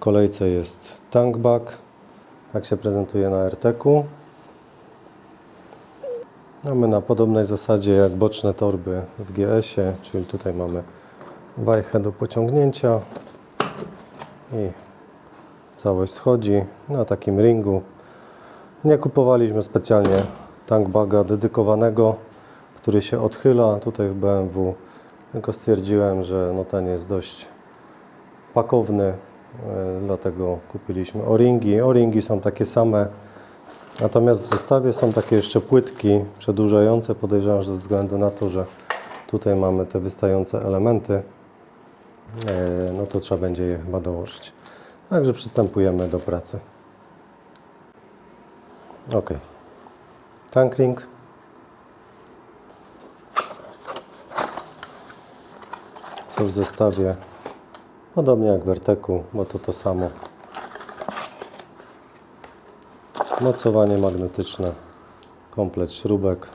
kolejce jest tank bag. Tak się prezentuje na AirTagu. Mamy na podobnej zasadzie jak boczne torby w GS-ie, czyli tutaj mamy wajchę do pociągnięcia i całość schodzi na takim ringu. Nie kupowaliśmy specjalnie tank baga dedykowanego, który się odchyla tutaj w BMW, tylko stwierdziłem, że no ten jest dość pakowny, dlatego kupiliśmy o-ringi. O-ringi są takie same, natomiast w zestawie są takie jeszcze płytki przedłużające. Podejrzewam, że ze względu na to, że tutaj mamy te wystające elementy, no to trzeba będzie je chyba dołożyć. Także przystępujemy do pracy. Ok. Tank ring. Co w zestawie, podobnie jak w AirTagu, bo to samo. Mocowanie magnetyczne, komplet śrubek,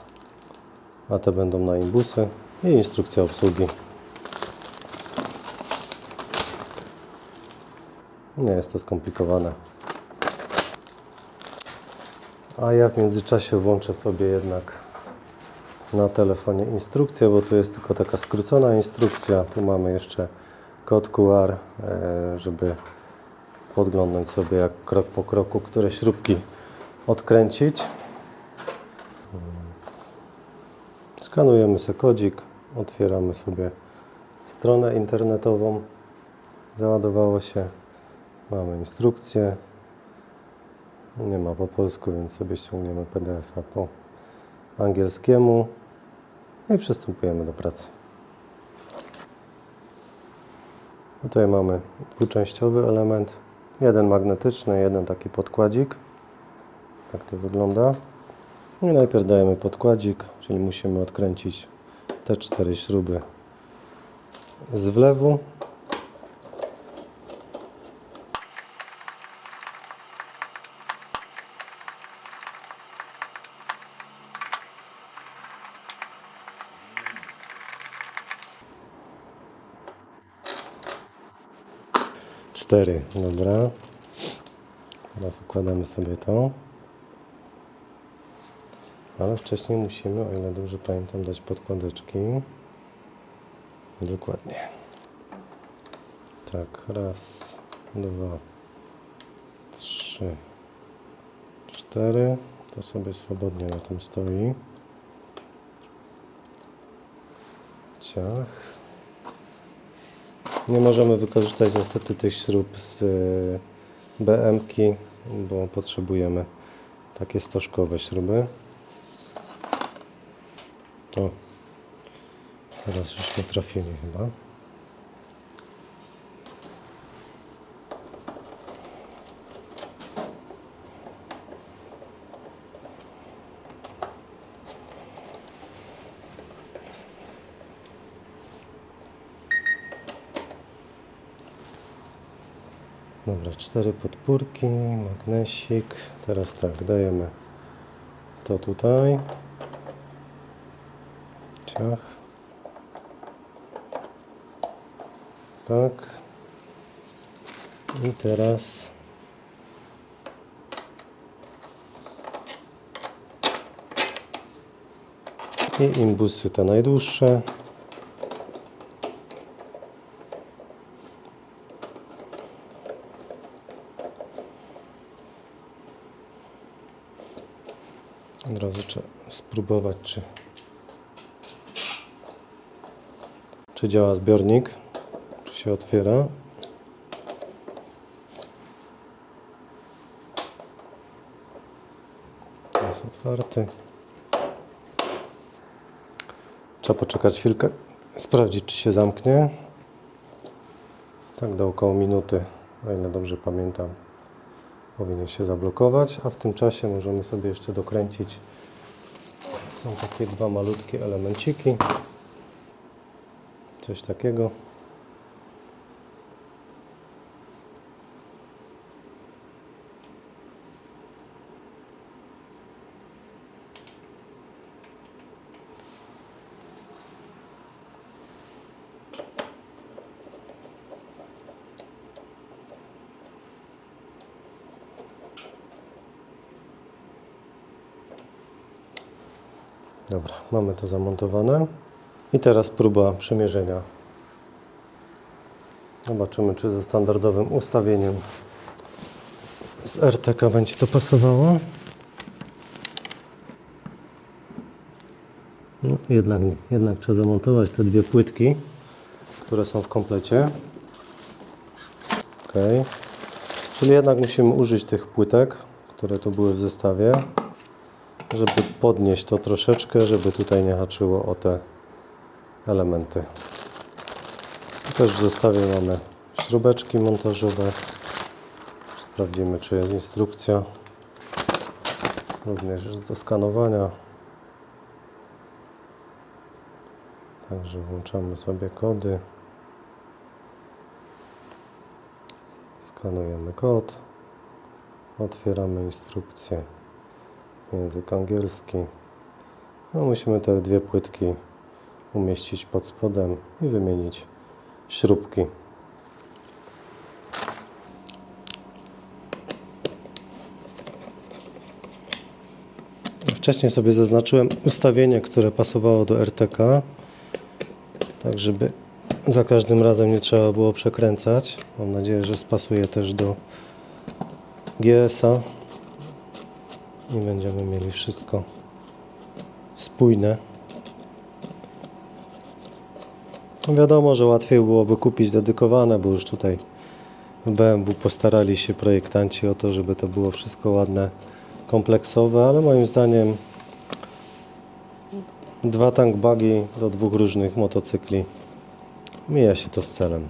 a te będą na imbusy i instrukcja obsługi. Nie jest to skomplikowane. A ja w międzyczasie włączę sobie jednak na telefonie instrukcję, bo tu jest tylko taka skrócona instrukcja. Tu mamy jeszcze kod QR, żeby podglądnąć sobie jak krok po kroku, które śrubki odkręcić. Skanujemy sobie kodzik, otwieramy sobie stronę internetową. Załadowało się. Mamy instrukcję. Nie ma po polsku, więc sobie ściągniemy PDF-a po angielskiemu i przystępujemy do pracy. Tutaj mamy dwuczęściowy element, jeden magnetyczny, jeden taki podkładzik. Tak to wygląda. I najpierw dajemy podkładzik, czyli musimy odkręcić te 4 śruby z wlewu. Cztery, dobra. Teraz układamy sobie to. Ale wcześniej musimy, o ile dobrze pamiętam, dać podkładeczki. Dokładnie. Tak, raz, dwa, trzy, cztery. To sobie swobodnie na tym stoi. Ciach. Nie możemy wykorzystać niestety tych śrub z BM-ki, bo potrzebujemy takie stożkowe śruby. O, teraz żeśmy trafili chyba. Dobra, 4 podpórki, magnesik. Teraz tak, dajemy to tutaj. Ciach. Tak. I teraz i imbusy te najdłuższe. Od razu trzeba spróbować, czy działa zbiornik, czy się otwiera. Jest otwarty. Trzeba poczekać chwilkę, sprawdzić, czy się zamknie. Tak do około minuty, o ile dobrze pamiętam, powinien się zablokować, a w tym czasie możemy sobie jeszcze dokręcić. Są takie 2 malutkie elemenciki. Coś takiego. Dobra, mamy to zamontowane. I teraz próba przymierzenia. Zobaczymy, czy ze standardowym ustawieniem z RTK będzie to pasowało. No, jednak nie. Jednak trzeba zamontować te dwie płytki, które są w komplecie. Ok. Czyli jednak musimy użyć tych płytek, które tu były w zestawie, żeby podnieść to troszeczkę, żeby tutaj nie haczyło o te elementy. Też w zestawie mamy śrubeczki montażowe. Sprawdzimy, czy jest instrukcja. Również jest do skanowania. Także włączamy sobie kody. Skanujemy kod. Otwieramy instrukcję. Język angielski. No, musimy te dwie płytki umieścić pod spodem i wymienić śrubki. Wcześniej sobie zaznaczyłem ustawienie, które pasowało do RTK, tak żeby za każdym razem nie trzeba było przekręcać. Mam nadzieję, że spasuje też do GS-a i będziemy mieli wszystko spójne. No wiadomo, że łatwiej byłoby kupić dedykowane, bo już tutaj w BMW postarali się projektanci o to, żeby to było wszystko ładne, kompleksowe, ale moim zdaniem dwa tank buggy do dwóch różnych motocykli mija się to z celem.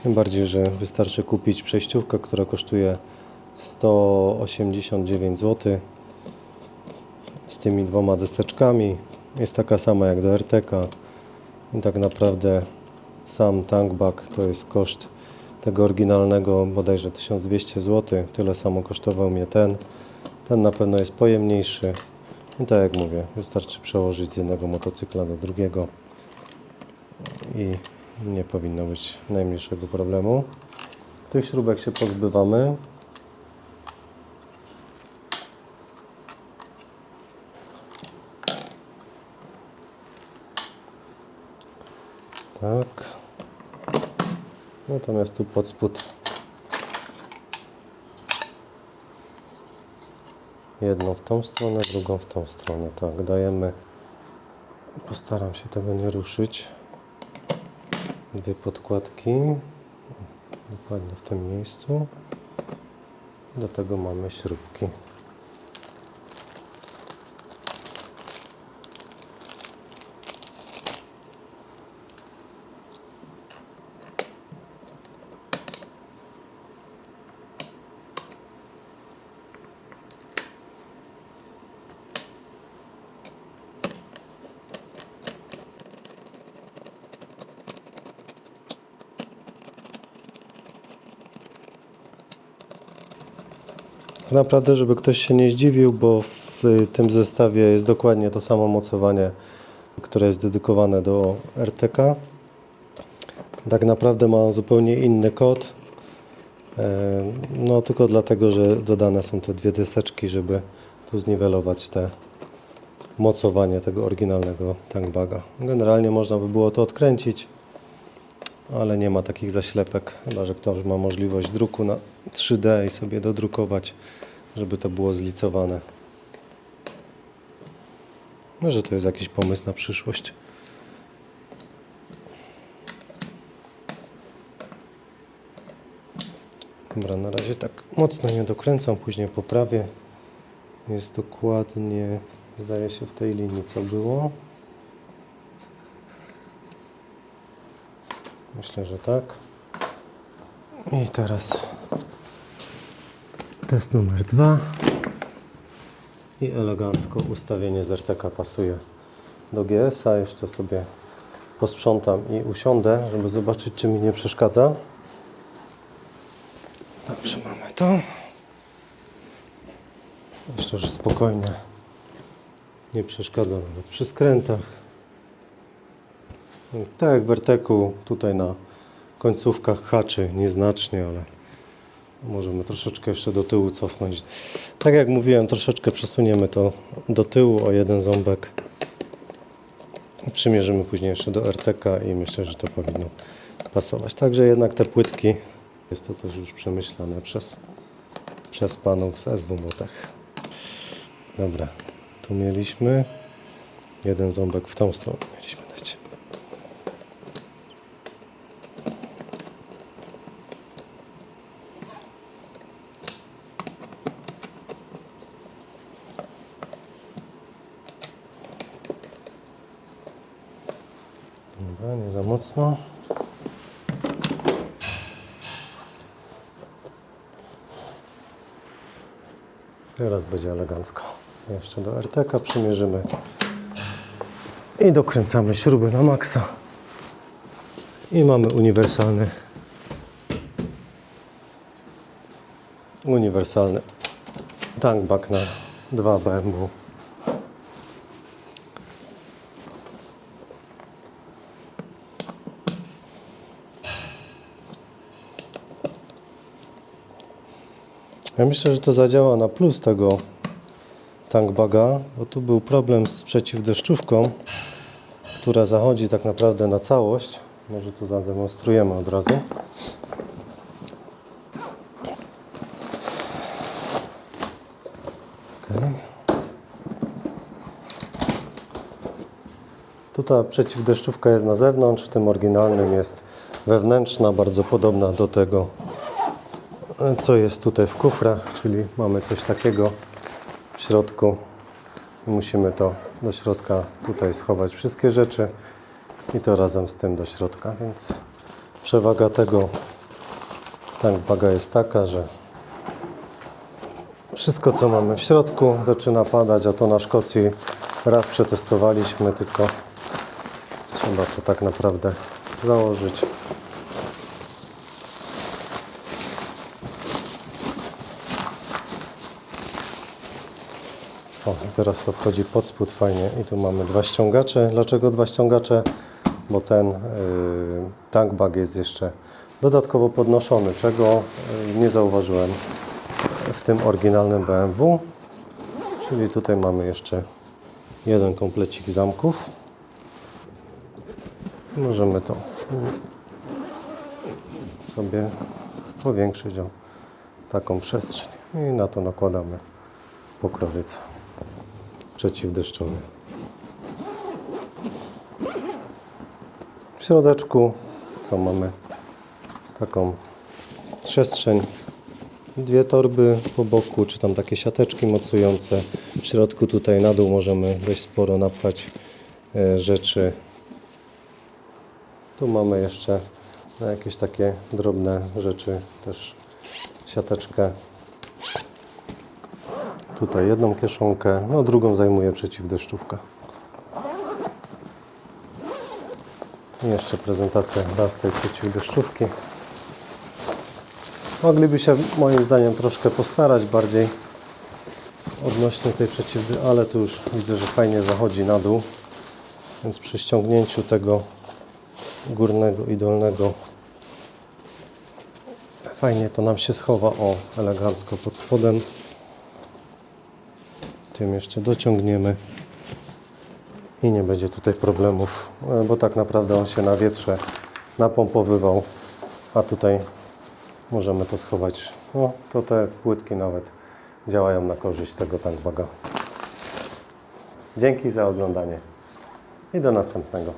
Tym bardziej, że wystarczy kupić przejściówkę, która kosztuje 189 zł z tymi dwoma deseczkami. Jest taka sama jak do RTK. I tak naprawdę sam tank bug to jest koszt tego oryginalnego bodajże 1200 zł. Tyle samo kosztował mnie ten. Ten na pewno jest pojemniejszy. I tak jak mówię, wystarczy przełożyć z jednego motocykla do drugiego i nie powinno być najmniejszego problemu. Tych śrubek się pozbywamy. Tak. Natomiast tu pod spód jedną w tą stronę, drugą w tą stronę. Tak, dajemy. Postaram się tego nie ruszyć. Dwie podkładki. Dokładnie w tym miejscu. Do tego mamy śrubki. Tak naprawdę, żeby ktoś się nie zdziwił, bo w tym zestawie jest dokładnie to samo mocowanie, które jest dedykowane do RTK. Tak naprawdę ma on zupełnie inny kod. No tylko dlatego, że dodane są te dwie deseczki, żeby tu zniwelować te mocowanie tego oryginalnego tankbaga. Generalnie można by było to odkręcić, ale nie ma takich zaślepek, chyba że ktoś ma możliwość druku na 3D i sobie dodrukować, żeby to było zlicowane. Może to jest jakiś pomysł na przyszłość. Dobra, na razie tak mocno nie dokręcam, później poprawię. Jest dokładnie, zdaje się, w tej linii co było. Myślę, że tak. I teraz test numer 2. I elegancko ustawienie z RTK pasuje do GS-a. Jeszcze sobie posprzątam i usiądę, żeby zobaczyć, czy mi nie przeszkadza. Dobrze, mamy to. Jeszcze, że spokojnie. Nie przeszkadza nawet przy skrętach. Tak jak w RTK-u, tutaj na końcówkach haczy nieznacznie, ale Możemy troszeczkę jeszcze do tyłu cofnąć. Tak jak mówiłem, troszeczkę przesuniemy to do tyłu o jeden ząbek. Przymierzymy później jeszcze do RTK i myślę, że to powinno pasować. Także jednak te płytki, jest to też już przemyślane przez panów z SW Motech. Dobra, tu mieliśmy jeden ząbek w tą stronę mieliśmy dać. Dobra, nie za mocno. Teraz będzie elegancko. Jeszcze do RTK przymierzymy i dokręcamy śruby na maksa. I mamy uniwersalny tankback na 2 BMW. Ja myślę, że to zadziała na plus tego tankbaga, bo tu był problem z przeciwdeszczówką, która zachodzi tak naprawdę na całość. Może to zademonstrujemy od razu. Okay. Tutaj przeciwdeszczówka jest na zewnątrz, w tym oryginalnym jest wewnętrzna, bardzo podobna do tego, co jest tutaj w kufrach, czyli mamy coś takiego w środku. Musimy to do środka tutaj schować wszystkie rzeczy i to razem z tym do środka, więc przewaga tego tankbaga jest taka, że wszystko co mamy w środku zaczyna padać, a to na Szkocji raz przetestowaliśmy, tylko trzeba to tak naprawdę założyć. O, teraz to wchodzi pod spód fajnie i tu mamy 2 ściągacze. Dlaczego 2 ściągacze? Bo ten tankbag jest jeszcze dodatkowo podnoszony, czego nie zauważyłem w tym oryginalnym BMW. Czyli tutaj mamy jeszcze jeden komplecik zamków. Możemy to sobie powiększyć o taką przestrzeń i na to nakładamy pokrowiec przeciwdeszczowy. W środeczku co mamy taką przestrzeń, 2 torby po boku, czy tam takie siateczki mocujące. W środku tutaj na dół możemy dość sporo napchać rzeczy. Tu mamy jeszcze na jakieś takie drobne rzeczy też siateczkę. Tutaj jedną kieszonkę, no drugą zajmuje przeciwdeszczówka. I jeszcze prezentacja raz tej przeciwdeszczówki. Mogliby się moim zdaniem troszkę postarać bardziej odnośnie tej przeciwdeszczówki, ale tu już widzę, że fajnie zachodzi na dół. Więc przy ściągnięciu tego górnego i dolnego fajnie to nam się schowa, o, elegancko pod spodem. Tym jeszcze dociągniemy i nie będzie tutaj problemów, bo tak naprawdę on się na wietrze napompowywał, a tutaj możemy to schować. No, to te płytki nawet działają na korzyść tego tankbaga. Dzięki za oglądanie i do następnego.